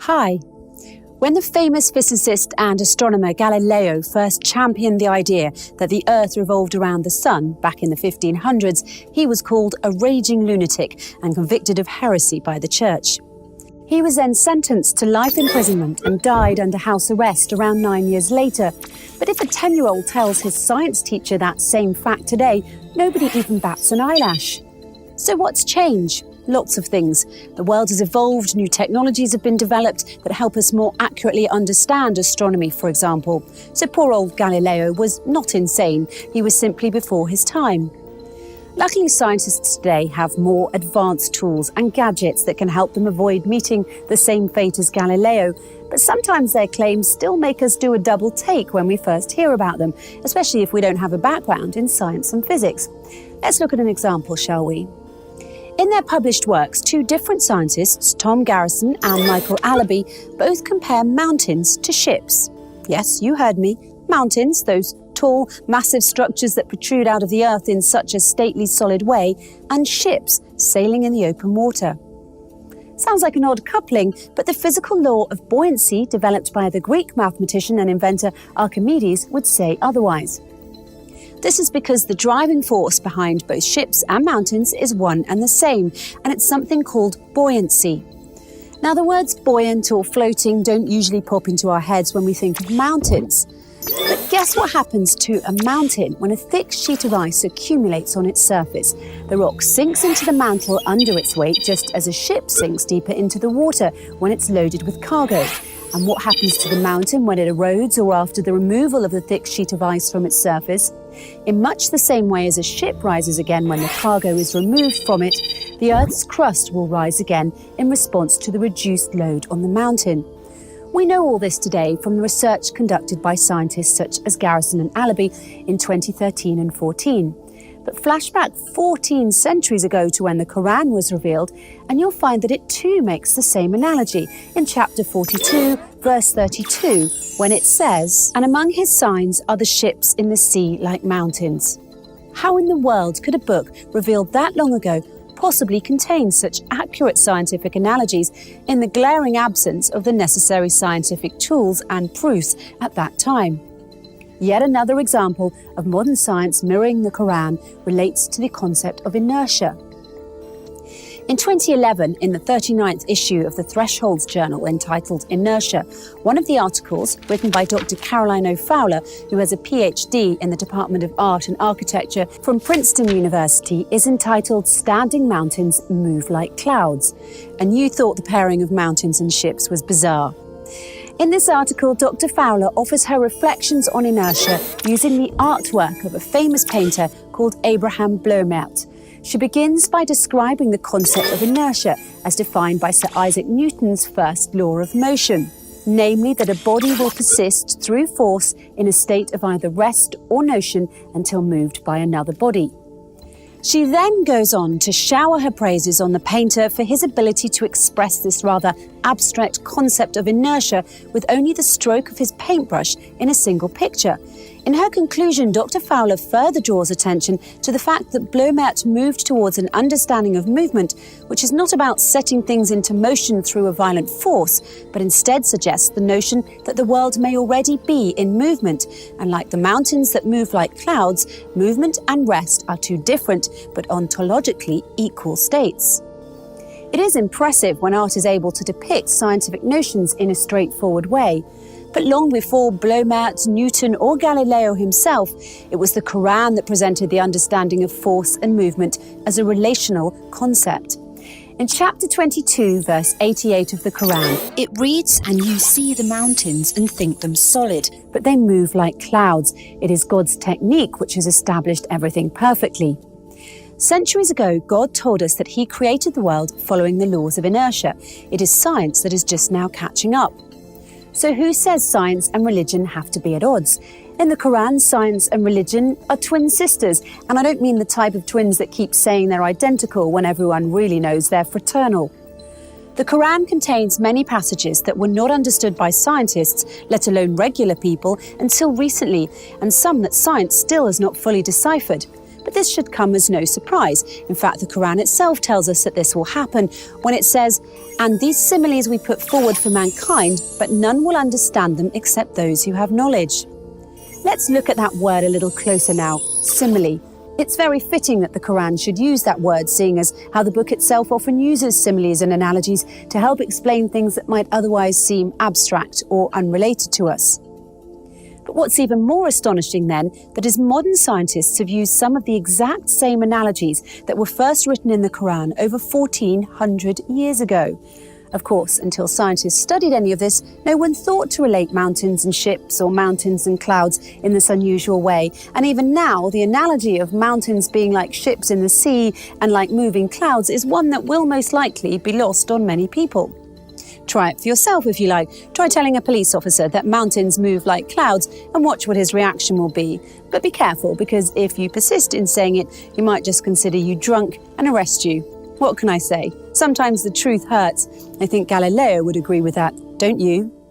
Hi. When the famous physicist and astronomer Galileo first championed the idea that the Earth revolved around the Sun back in the 1500s, he was called a raging lunatic and convicted of heresy by the Church. He was then sentenced to life imprisonment and died under house arrest around 9 years later. But if a 10-year-old tells his science teacher that same fact today, nobody even bats an eyelash. So what's changed? Lots of things. The world has evolved, new technologies have been developed that help us more accurately understand astronomy, for example. So poor old Galileo was not insane, he was simply before his time. Luckily, scientists today have more advanced tools and gadgets that can help them avoid meeting the same fate as Galileo, but sometimes their claims still make us do a double take when we first hear about them, especially if we don't have a background in science and physics. Let's look at an example, shall we? In their published works, two different scientists, Tom Garrison and Michael Allaby, both compare mountains to ships. Yes, you heard me. Mountains, those tall, massive structures that protrude out of the earth in such a stately, solid way, and ships sailing in the open water. Sounds like an odd coupling, but the physical law of buoyancy, developed by the Greek mathematician and inventor Archimedes, would say otherwise. This is because the driving force behind both ships and mountains is one and the same, and it's something called buoyancy. Now, the words buoyant or floating don't usually pop into our heads when we think of mountains. But guess what happens to a mountain when a thick sheet of ice accumulates on its surface? The rock sinks into the mantle under its weight, just as a ship sinks deeper into the water when it's loaded with cargo. And what happens to the mountain when it erodes or after the removal of the thick sheet of ice from its surface? In much the same way as a ship rises again when the cargo is removed from it, the Earth's crust will rise again in response to the reduced load on the mountain. We know all this today from the research conducted by scientists such as Garrison and Allaby in 2013 and 14. But flashback 14 centuries ago to when the Quran was revealed, and you'll find that it too makes the same analogy in chapter 42, verse 32, when it says, "And among his signs are the ships in the sea like mountains." How in the world could a book revealed that long ago possibly contain such accurate scientific analogies in the glaring absence of the necessary scientific tools and proofs at that time? Yet another example of modern science mirroring the Quran relates to the concept of inertia. In 2011, in the 39th issue of the Thresholds Journal entitled Inertia, one of the articles, written by Dr. Caroline O'Fowler, who has a PhD in the Department of Art and Architecture from Princeton University, is entitled "Standing Mountains Move Like Clouds." And you thought the pairing of mountains and ships was bizarre. In this article, Dr. Fowler offers her reflections on inertia using the artwork of a famous painter called Abraham Bloemaert. She begins by describing the concept of inertia as defined by Sir Isaac Newton's first law of motion, namely that a body will persist through force in a state of either rest or motion until moved by another body. She then goes on to shower her praises on the painter for his ability to express this rather abstract concept of inertia with only the stroke of his paintbrush in a single picture. In her conclusion, Dr. Fowler further draws attention to the fact that Bloemaert moved towards an understanding of movement, which is not about setting things into motion through a violent force, but instead suggests the notion that the world may already be in movement, and like the mountains that move like clouds, movement and rest are two different but ontologically equal states. It is impressive when art is able to depict scientific notions in a straightforward way. But long before Bloemaert, Newton or Galileo himself, it was the Quran that presented the understanding of force and movement as a relational concept. In chapter 22, verse 88 of the Quran, it reads, "And you see the mountains and think them solid, but they move like clouds. It is God's technique which has established everything perfectly." Centuries ago, God told us that He created the world following the laws of inertia. It is science that is just now catching up. So who says science and religion have to be at odds? In the Quran, science and religion are twin sisters, and I don't mean the type of twins that keep saying they're identical when everyone really knows they're fraternal. The Quran contains many passages that were not understood by scientists, let alone regular people, until recently, and some that science still has not fully deciphered. But this should come as no surprise. In fact, the Quran itself tells us that this will happen when it says, "And these similes we put forward for mankind, but none will understand them except those who have knowledge." Let's look at that word a little closer now, simile. It's very fitting that the Quran should use that word, seeing as how the book itself often uses similes and analogies to help explain things that might otherwise seem abstract or unrelated to us. But what's even more astonishing then, that is modern scientists have used some of the exact same analogies that were first written in the Quran over 1400 years ago. Of course, until scientists studied any of this, no one thought to relate mountains and ships or mountains and clouds in this unusual way. And even now, the analogy of mountains being like ships in the sea and like moving clouds is one that will most likely be lost on many people. Try it for yourself if you like. Try telling a police officer that mountains move like clouds and watch what his reaction will be. But be careful, because if you persist in saying it, he might just consider you drunk and arrest you. What can I say? Sometimes the truth hurts. I think Galileo would agree with that, don't you?